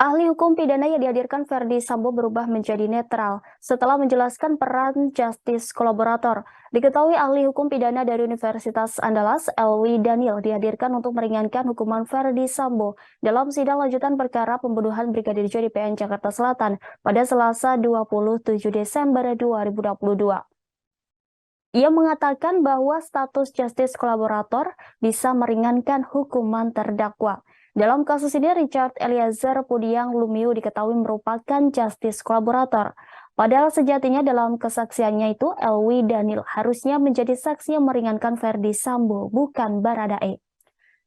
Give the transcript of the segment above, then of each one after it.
Ahli hukum pidana yang dihadirkan Verdi Sambo berubah menjadi netral setelah menjelaskan peran justice kolaborator. Diketahui ahli hukum pidana dari Universitas Andalas, Elwi Daniel, dihadirkan untuk meringankan hukuman Verdi Sambo dalam sidang lanjutan perkara pembunuhan Brigadir J di PN Jakarta Selatan pada Selasa 27 Desember 2022. Ia mengatakan bahwa status justice kolaborator bisa meringankan hukuman terdakwa. Dalam kasus ini, Richard Eliezer Pudiang Lumiu diketahui merupakan justice kolaborator. Padahal sejatinya dalam kesaksiannya itu, Elwi Daniel harusnya menjadi saksi yang meringankan Verdi Sambo, bukan Baradae.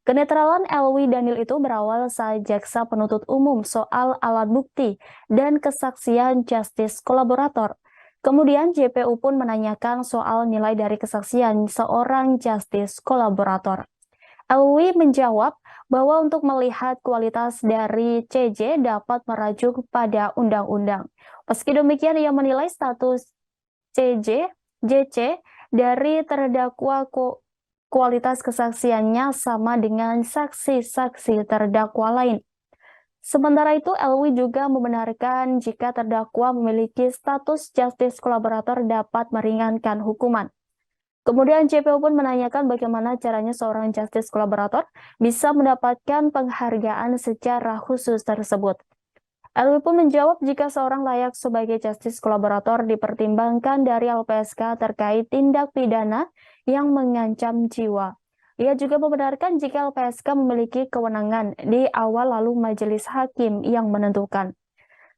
Kenetralan Elwi Daniel itu berawal saat jaksa penuntut umum soal alat bukti dan kesaksian justice kolaborator. Kemudian JPU pun menanyakan soal nilai dari kesaksian seorang justice kolaborator. Elwi menjawab bahwa untuk melihat kualitas dari CJ dapat merujuk pada undang-undang. Meski demikian, ia menilai status JC dari terdakwa kualitas kesaksiannya sama dengan saksi-saksi terdakwa lain. Sementara itu, Elwi juga membenarkan jika terdakwa memiliki status justice kolaborator dapat meringankan hukuman. Kemudian JPU pun menanyakan bagaimana caranya seorang justice kolaborator bisa mendapatkan penghargaan secara khusus tersebut. Elwi pun menjawab jika seorang layak sebagai justice kolaborator dipertimbangkan dari LPSK terkait tindak pidana yang mengancam jiwa. Ia juga membenarkan jika LPSK memiliki kewenangan di awal lalu majelis hakim yang menentukan.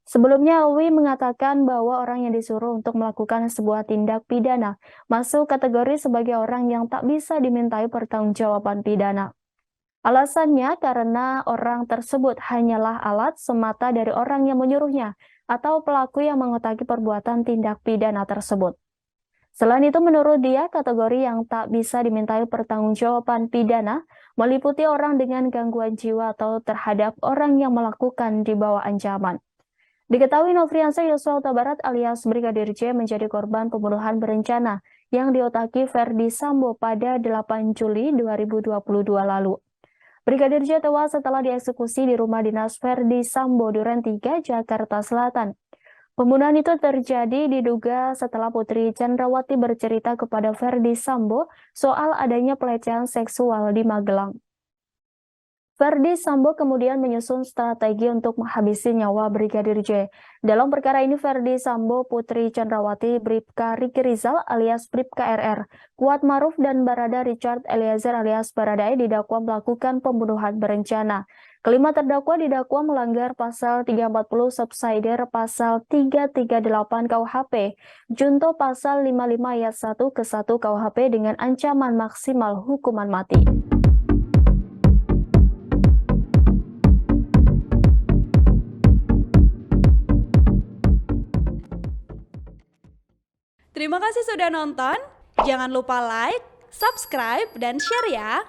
Sebelumnya, Elwi mengatakan bahwa orang yang disuruh untuk melakukan sebuah tindak pidana masuk kategori sebagai orang yang tak bisa dimintai pertanggungjawaban pidana. Alasannya karena orang tersebut hanyalah alat semata dari orang yang menyuruhnya atau pelaku yang mengotaki perbuatan tindak pidana tersebut. Selain itu, menurut dia, kategori yang tak bisa dimintai pertanggungjawaban pidana meliputi orang dengan gangguan jiwa atau terhadap orang yang melakukan di bawah ancaman. Diketahui Nofriansah Yosua Huta Barat alias Brigadir J menjadi korban pembunuhan berencana yang diotaki Verdi Sambo pada 8 Juli 2022 lalu. Brigadir J tewas setelah dieksekusi di rumah dinas Verdi Sambo Duren 3, Jakarta Selatan. Pembunuhan itu terjadi diduga setelah Putri Chandrawati bercerita kepada Verdi Sambo soal adanya pelecehan seksual di Magelang. Verdi Sambo kemudian menyusun strategi untuk menghabisi nyawa Brigadir J. Dalam perkara ini, Verdi Sambo, Putri Chandrawati, Bribka Riki Rizal alias Bribka RR, Kuat Maruf, dan Barada Richard Eliezer alias Baradae didakwa melakukan pembunuhan berencana. Kelima terdakwa didakwa melanggar pasal 340 subsider pasal 338 KUHP, junto pasal 55 ayat 1 ke 1 KUHP dengan ancaman maksimal hukuman mati. Terima kasih sudah nonton. Jangan lupa like, subscribe, dan share ya.